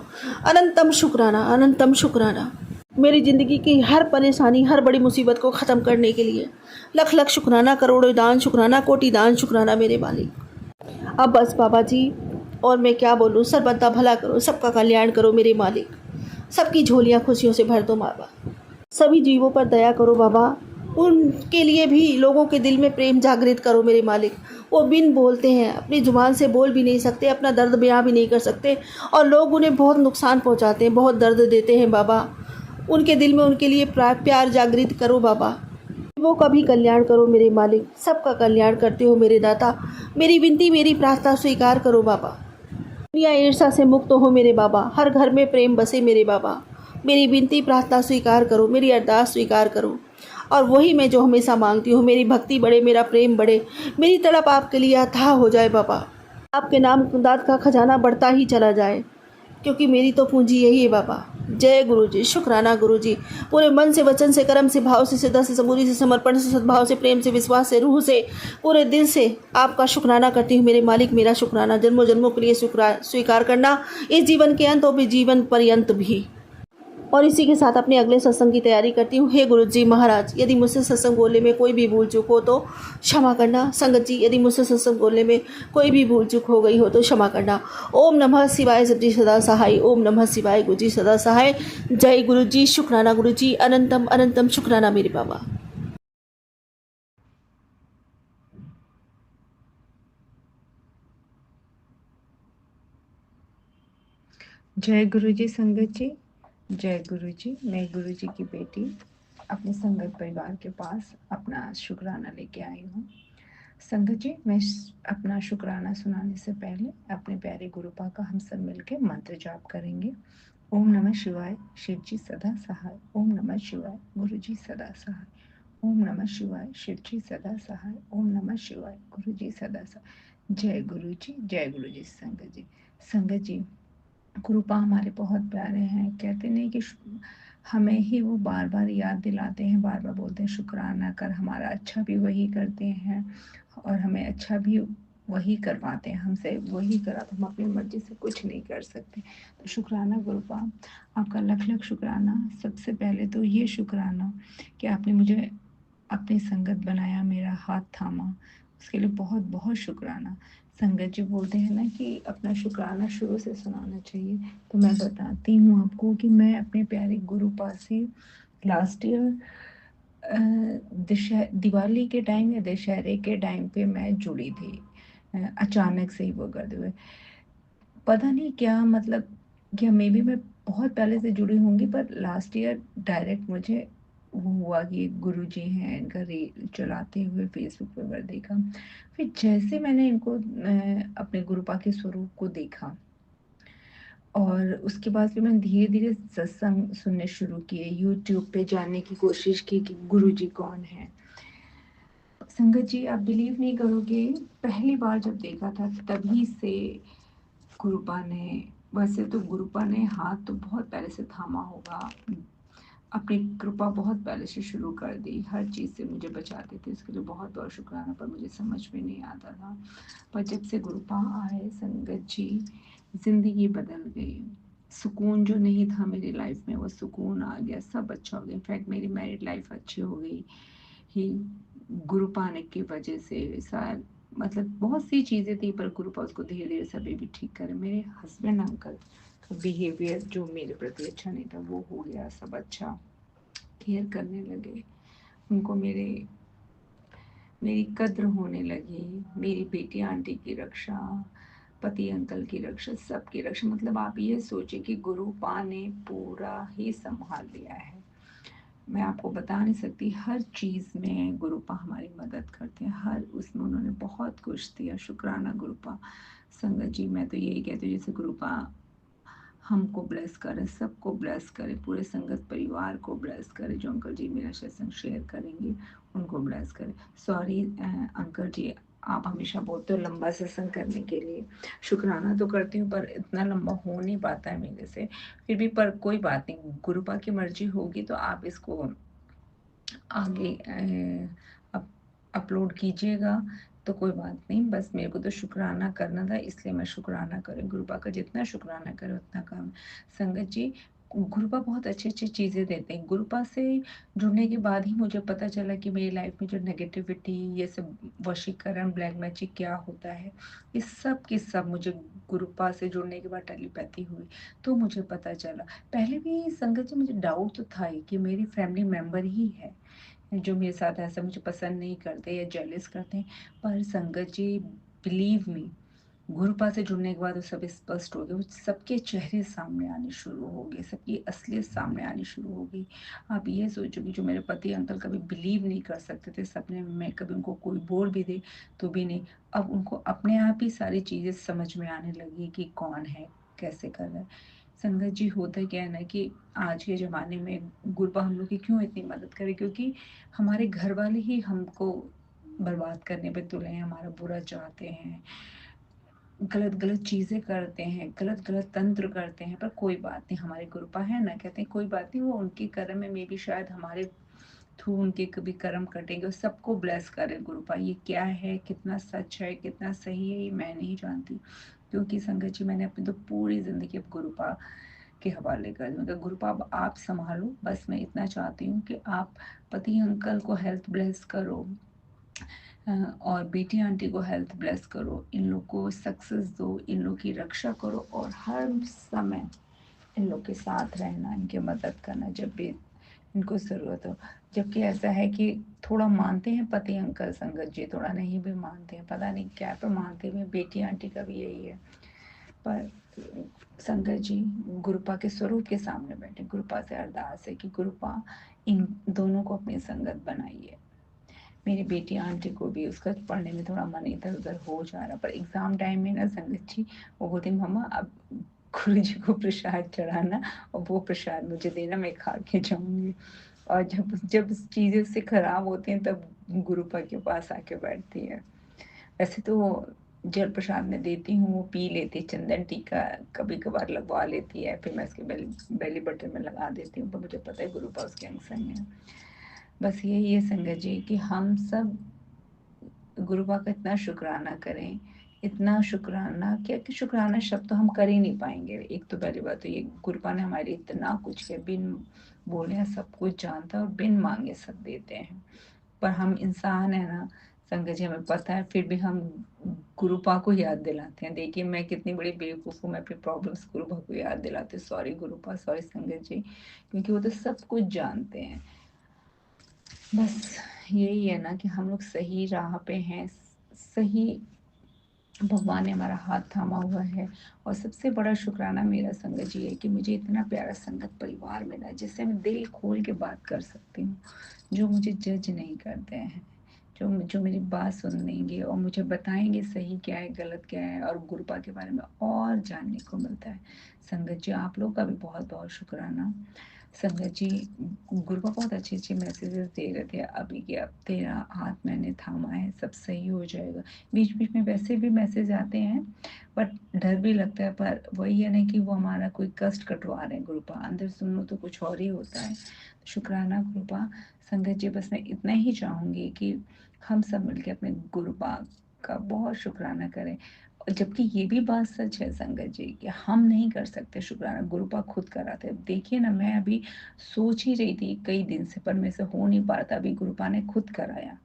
अनंतम शुक्राना, अनंतम शुक्राना। मेरी ज़िंदगी की हर परेशानी, हर बड़ी मुसीबत को ख़त्म करने के लिए लख लख शुक्राना, करोड़ों दान शुक्राना, कोटि दान शुक्राना मेरे मालिक। अब बस बाबा जी, और मैं क्या बोलूँ। सर्वदा भला करो, सबका कल्याण करो मेरे मालिक। सबकी झोलियाँ खुशियों से भर दो बाबा। सभी जीवों पर दया करो बाबा। उनके लिए भी लोगों के दिल में प्रेम जागृत करो मेरे मालिक। वो बिन बोलते हैं, अपनी ज़ुबान से बोल भी नहीं सकते, अपना दर्द बयां भी नहीं कर सकते, और लोग उन्हें बहुत नुकसान पहुंचाते हैं, बहुत दर्द देते हैं बाबा। उनके दिल में उनके लिए प्यार जागृत करो बाबा। वो का भी कल्याण करो मेरे मालिक। सबका कल्याण करते हो मेरे दाता। मेरी विनती, मेरी प्रार्थना स्वीकार करो बाबा। दुनिया ईर्षा से मुक्त हो मेरे बाबा। हर घर में प्रेम बसे मेरे बाबा। मेरी विनती प्रार्थना स्वीकार करो, मेरी अरदास स्वीकार करो। और वही मैं जो हमेशा मांगती हूँ, मेरी भक्ति बढ़े, मेरा प्रेम बढ़े, मेरी तड़प आपके लिए अथाह हो जाए बाबा। आपके नाम दाद का खजाना बढ़ता ही चला जाए, क्योंकि मेरी तो पूंजी यही है बाबा। जय गुरु जी, शुक्राना गुरु जी। पूरे मन से, वचन से, कर्म से, भाव से, श्रद्धा से, सबूरी से, समर्पण से, सद्भाव से, प्रेम से, विश्वास से, रूह से, पूरे दिल से आपका शुक्राना करती हूँ मेरे मालिक। मेरा शुक्राना जन्मों जन्मों के लिए स्वीकार करना, इस जीवन के अंत और भी जीवन पर्यंत भी। और इसी के साथ अपने अगले सत्संग की तैयारी करती हूँ। हे गुरु जी महाराज, यदि मुझसे सत्संग बोलने में कोई भी भूल चूक हो तो क्षमा करना। संगत जी, यदि मुझसे सत्संग बोलने में कोई भी भूल चूक हो गई हो तो क्षमा करना। ओम नमः शिवाय, सब्जी सदा सहाय। ओम नमः शिवाय, गुरु जी सदा सहाय। जय गुरु जी, शुक्राना गुरु जी, अनंतम अनंतम शुक्राना मेरे बाबा। जय गुरु जी। संगत जी, जय गुरु जी। मैं गुरु जी की बेटी अपने संगत परिवार के पास अपना शुक्राना लेके आई हूँ। संगत जी, मैं अपना शुक्राना सुनाने से पहले अपने प्यारे गुरुपा का हम सब मिलकर मंत्र जाप करेंगे। ओम नमः शिवाय, शिव जी सदा सहाय। ओम नमः शिवाय, गुरु जी सदा सहाय। ओम नमः शिवाय, शिव जी सदा सहाय। ओम नमः शिवाय, गुरु जी सदा सहाय। जय गुरु जी, जय गुरु जी। संगत जी, संगत जी, गुरुपा हमारे बहुत प्यारे हैं। कहते नहीं कि हमें ही वो बार बार याद दिलाते हैं, बार बार बोलते हैं शुक्राना कर। हमारा अच्छा भी वही करते हैं और हमें अच्छा भी वही करवाते हैं, हमसे वही करा, तो हम अपनी मर्जी से कुछ नहीं कर सकते। तो शुक्राना गुरुपा, आपका लख लख शुक्राना। सबसे पहले तो ये शुक्राना कि आपने मुझे अपनी संगत बनाया, मेरा हाथ थामा, उसके लिए बहुत बहुत शुक्राना। संगत जी बोलते हैं ना कि अपना शुक्राना शुरू से सुनाना चाहिए, तो मैं बताती हूँ आपको कि मैं अपने प्यारे गुरुपा से लास्ट ईयर दिवाली के टाइम या दशहरे के टाइम पे मैं जुड़ी थी। अचानक से ही वो करते हुए, पता नहीं क्या मतलब, क्या मे बी मैं बहुत पहले से जुड़ी होंगी, पर लास्ट ईयर डायरेक्ट मुझे वो हुआ कि गुरु जी हैं, इनका रील चलाते हुए फेसबुक पर देखा। फिर जैसे मैंने इनको अपने गुरुपा के स्वरूप को देखा, और उसके बाद फिर मैंने धीरे धीरे सत्संग सुनने शुरू किए, यूट्यूब पे जानने की कोशिश की कि गुरु जी कौन है। संगत जी, आप बिलीव नहीं करोगे, पहली बार जब देखा था तभी से गुरुपा ने, वैसे तो गुरुपा ने हाथ तो बहुत पहले से थामा होगा, अपनी कृपा बहुत पहले से शुरू कर दी, हर चीज़ से मुझे बचाते थे, इसके लिए बहुत बहुत शुक्राना। पर मुझे समझ में नहीं आता था, पर जब से गुरुपा आए संगत जी, ज़िंदगी बदल गई। सुकून जो नहीं था मेरी लाइफ में, वो सुकून आ गया, सब अच्छा हो गया। इनफैक्ट मेरी मैरिड लाइफ अच्छी हो गई ही गुरुपा ने की वजह से। शायद मतलब बहुत सी चीज़ें थी, पर गुरुपा उसको धीरे धीरे सभी भी ठीक करे। मेरे हस्बैंड अंकल का बिहेवियर जो मेरे प्रति अच्छा नहीं था, वो हो गया सब अच्छा, केयर करने लगे, उनको मेरी कद्र होने लगी। मेरी बेटी आंटी की रक्षा, पति अंकल की रक्षा, सबकी रक्षा, मतलब आप ये सोचिए कि गुरुपा ने पूरा ही संभाल लिया है। मैं आपको बता नहीं सकती, हर चीज़ में गुरुपा हमारी मदद करते हैं, हर उसमें उन्होंने बहुत कुछ दिया। शुक्राना गुरुपा। संगत जी मैं तो यही कहती हूँ, जैसे गुरुपा हमको ब्लेस करे, सबको ब्लेस करे, पूरे संगत परिवार को ब्लेस करे। जो अंकल जी मेरा सत्संग शेयर करेंगे उनको ब्लेस करे। सॉरी अंकल जी, आप हमेशा बोलते हो लंबा सत्संग करने के लिए, शुक्राना तो करती हूँ पर इतना लंबा हो नहीं पाता है मेरे से, फिर भी पर कोई बात नहीं, गुरुपा की मर्जी होगी तो आप इसको आगे अपलोड कीजिएगा तो कोई बात नहीं। बस मेरे को तो शुक्राना करना था, इसलिए मैं शुक्राना करें। गुरुपा का जितना शुक्राना करे उतना कम। संगत जी गुरुपा बहुत अच्छी अच्छी चीज़ें देते हैं। गुरुपा से जुड़ने के बाद ही मुझे पता चला कि मेरी लाइफ में जो नेगेटिविटी, ये सब वशीकरण, ब्लैक मैजिक क्या होता है, ये सब की सब मुझे गुरुपा से जुड़ने के बाद टेलीपैथी हुई तो मुझे पता चला। पहले भी संगत जी मुझे डाउट तो था ही कि मेरी फैमिली मेम्बर ही है जो मेरे साथ ऐसा मुझे पसंद नहीं करते या जेलस करते हैं, पर संगत जी बिलीव मी, गुरुपा से जुड़ने के बाद वो सब स्पष्ट हो गया, वो सबके चेहरे सामने आने शुरू हो गए, सबकी असलियत सामने आनी शुरू हो गई। आप ये सोचो कि जो मेरे पति अंकल कभी बिलीव नहीं कर सकते थे सपने में, कभी उनको कोई बोल भी दे तो भी नहीं, अब उनको अपने आप ही सारी चीज़ें समझ में आने लगी कि कौन है, कैसे कर रहा है। संगत जी होता क्या है ना कि आज के ज़माने में गुरुपा हम लोग की क्यों इतनी मदद करे, क्योंकि हमारे घर वाले ही हमको बर्बाद करने पे तुले हैं, हमारा बुरा चाहते हैं, गलत गलत चीज़ें करते हैं, गलत गलत तंत्र करते हैं, पर कोई बात नहीं, हमारे गुरुपा है ना, कहते हैं कोई बात नहीं, वो उनके कर्म में मे भी शायद हमारे थ्रू उनके कभी कर्म कटेंगे और सबको ब्लेस करे गुरुपा। ये क्या है, कितना सच है, कितना सही है, ये मैं नहीं जानती, क्योंकि संगत जी मैंने अपनी तो पूरी ज़िंदगी अब गुरुपा के हवाले कर दी। मतलब गुरुपा अब आप संभालो, बस मैं इतना चाहती हूँ कि आप पति अंकल को हेल्थ ब्लेस करो, और बेटी आंटी को हेल्थ ब्लेस करो, इन लोग को सक्सेस दो, इन लोग की रक्षा करो और हर समय इन लोग के साथ रहना, इनकी मदद करना जब भी इनको ज़रूरत हो। जबकि ऐसा है कि थोड़ा मानते हैं पति अंकल संगत जी, थोड़ा नहीं भी मानते हैं, पता नहीं क्या पर मानते हुए, बेटी आंटी का भी यही है। पर संगत जी गुरुपा के स्वरूप के सामने बैठे, गुरुपा से अरदास है कि गुरुपा इन दोनों को अपनी संगत बनाइए। मेरी बेटी आंटी को भी उसका पढ़ने में थोड़ा मन इधर उधर हो जा रहा, पर एग्ज़ाम टाइम में ना संगत जी वो बोलती मम्मा अब गुरु जी को प्रसाद चढ़ाना और वो प्रसाद मुझे देना, मैं खा के जाऊंगी। और जब जब चीज़ें उससे खराब होती हैं तब गुरुपा के पास आके बैठती है। वैसे तो जल प्रसाद मैं देती हूँ, वो पी लेती है, चंदन टीका कभी कभार लगवा लेती है, फिर मैं उसके बेली बटन में लगा देती हूँ, पर मुझे पता है गुरुपा उसके अंग संग है। बस यही है संगत जी कि हम सब गुरुपा का इतना शुक्राना करें, इतना शुक्राना क्या कि शुक्राना शब्द तो हम कर ही नहीं पाएंगे। एक तो पहली बात तो ये गुरुपा ने हमारे लिए इतना कुछ किया, बिन बोले सब कुछ जानता है और बिन मांगे सब देते हैं, पर हम इंसान है ना संगत जी, हमें पता है फिर भी हम गुरुपा को याद दिलाते हैं। देखिए मैं कितनी बड़ी बेवकूफ़ हूँ, मैं अपनी प्रॉब्लम्स गुरुपा को याद दिलाती हूँ। सॉरी गुरुपा, सॉरी संगत जी, क्योंकि वो तो सब कुछ जानते हैं। बस यही है ना कि हम लोग सही राह पे हैं, सही भगवान ने हमारा हाथ थामा हुआ है। और सबसे बड़ा शुक्राना मेरा संगत जी है कि मुझे इतना प्यारा संगत परिवार मिला जिससे मैं दिल खोल के बात कर सकती हूँ, जो मुझे जज नहीं करते हैं, जो जो मेरी बात सुन लेंगे और मुझे बताएंगे सही क्या है गलत क्या है, और गुरुपा के बारे में और जानने को मिलता है। संगत जी आप लोग का भी बहुत बहुत शुक्राना। संगत जी गुरुपा बहुत अच्छे अच्छे मैसेजेस दे रहे थे अभी कि अब तेरा हाथ मैंने थामा है, सब सही हो जाएगा। बीच बीच में वैसे भी मैसेज आते हैं बट डर भी लगता है, पर वही है ना कि वो हमारा कोई कष्ट कटवा रहे हैं गुरुपा, अंदर सुनो तो कुछ और ही होता है। शुक्राना गुरुपा। संगत जी बस मैं इतना ही चाहूँगी कि हम सब मिलकर अपने गुरुपा का बहुत शुक्राना करें। और जबकि ये भी बात सच है संगत जी कि हम नहीं कर सकते शुक्राना, गुरुपा खुद कराते हैं। देखिए ना मैं अभी सोच ही रही थी कई दिन से, पर मेरे से हो नहीं पा रहा था, अभी गुरुपा ने खुद कराया।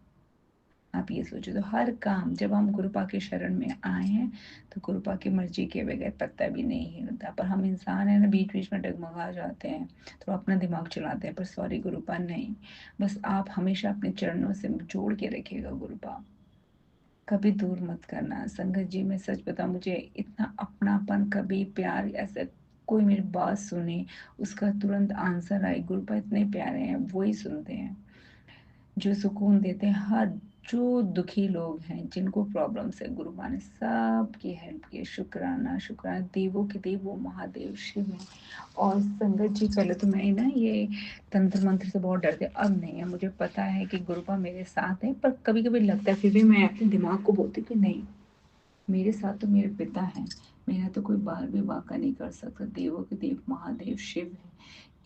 आप ये सोचो तो हर काम जब हम गुरुपा के शरण में आए हैं तो गुरुपा की मर्जी के बगैर पत्ता भी नहीं हिलता। पर हम इंसान है ना, बीच बीच में डगमगा जाते हैं तो अपना दिमाग चलाते हैं, पर सॉरी गुरुपा नहीं, बस आप हमेशा अपने चरणों से जोड़ के रखिएगा गुरुपा, कभी दूर मत करना। संगत जी मैं सच बताऊं, मुझे इतना अपनापन, कभी प्यार ऐसा कोई मेरी बात सुने, उसका तुरंत आंसर आए। गुरुपा इतने प्यारे हैं, वही सुनते हैं, जो सुकून देते हैं। हर जो दुखी लोग हैं, जिनको प्रॉब्लम्स है, गुरुपा ने सबकी हेल्प की। शुक्राना शुक्राना, देवों के देव वो महादेव शिव हैं। और संगत जी, पहले तो मैं ना ये तंत्र मंत्र से बहुत डरती, अब नहीं है। मुझे पता है कि गुरुपा मेरे साथ है, पर कभी कभी लगता है, फिर भी मैं अपने दिमाग को बोलती हूँ कि नहीं, मेरे साथ तो मेरे पिता हैं, मेरा तो कोई बाल भी बांका नहीं कर सकता। देवों के देव महादेव शिव है,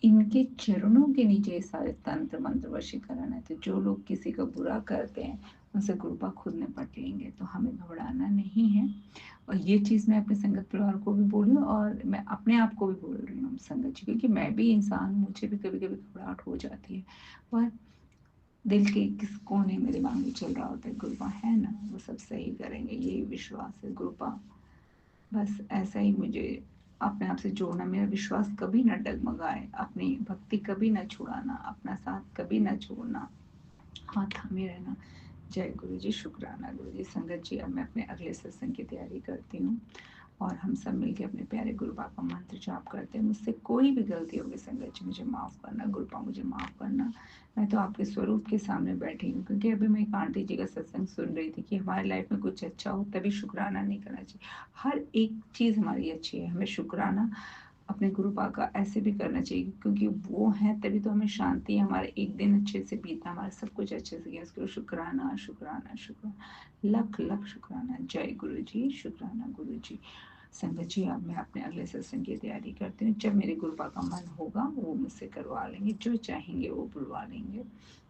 इनके चरणों के नीचे ये सारे तंत्र मंत्र वशीकरण है। तो जो लोग किसी का बुरा करते हैं, उनसे गुरुपा खुद निपट लेंगे, तो हमें घबराना नहीं है। और ये चीज़ मैं अपने संगत परिवार को भी बोल रही हूँ, और मैं अपने आप को भी बोल रही हूँ संगत जी, क्योंकि मैं भी इंसान हूँ, मुझे भी कभी कभी घबराहट हो जाती है। पर दिल के किस कोने में दिमाग में चल रहा होता है, गुरुपा है ना, वो सब सही करेंगे, ये विश्वास है गुरुपा। बस ऐसा ही मुझे अपने आप से जोड़ना, मेरा विश्वास कभी ना डगमगाए, अपनी भक्ति कभी ना छुड़ाना, अपना साथ कभी ना छोड़ना, हाथ थामे रहना। जय गुरु जी, शुक्राना गुरु जी। संगत जी, अब मैं अपने अगले सत्संग की तैयारी करती हूँ, और हम सब मिलके अपने प्यारे गुरुपा का मंत्र जाप करते हैं। मुझसे कोई भी गलती होगी संगत जी, मुझे माफ़ करना, गुरुपा मुझे माफ़ करना। मैं तो आपके स्वरूप के सामने बैठी हूँ, क्योंकि अभी मैं एक आंटी जी का सत्संग सुन रही थी कि हमारी लाइफ में कुछ अच्छा हो तभी शुक्राना नहीं करना चाहिए। हर एक चीज़ हमारी अच्छी है, हमें शुक्राना अपने गुरुपा का ऐसे भी करना चाहिए, क्योंकि वो हैं तभी तो हमें शांति है, हमारे एक दिन अच्छे से बीता, हमारा सब कुछ अच्छे से गया, उसके लिए शुक्राना शुक्राना शुक्राना, लख लख शुक्राना। जय गुरु जी, शुक्राना गुरु जी। संगत जी, अब मैं अपने अगले सत्संग की तैयारी करती हूँ। जब मेरे गुरुपा का मन होगा वो मुझसे करवा लेंगे, जो चाहेंगे वो बुलवा लेंगे।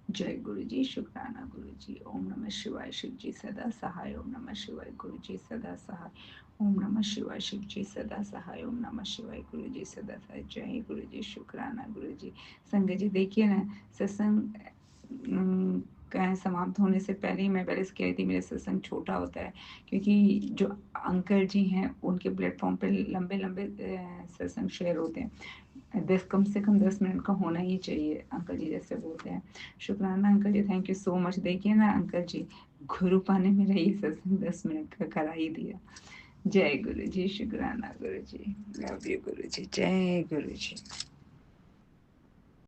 जय गुरु जी, शुक्राना गुरु जी। ओम नमः शिवाय, शिव जी सदा सहाय। ओम नमः शिवाय, गुरु जी सदा सहाय। ओम नमः शिवाय, शिव जी सदा सहाय। ओम नमः शिवाय, गुरु जी सदा सहाय। जय गुरु जी, शुक्राना गुरु जी। संगत जी, देखिए ना, सत्संग का समाप्त होने से पहले ही मैं पहले से कह रही थी, मेरा सत्संग छोटा होता है, क्योंकि जो अंकल जी हैं उनके प्लेटफॉर्म पे लंबे लंबे सत्संग शेयर होते हैं। 10 कम से कम 10 मिनट का होना ही चाहिए, अंकल जी जैसे बोलते हैं। शुक्राना uncle ji, thank you so much. देखिए ना अंकल जी, गुरुपा ने मेरा ये सत्संग 10 मिनट का करा ही दिया। जय गुरु जी, शुक्राना गुरु जी, लव यू गुरु जी, जय गुरु जी।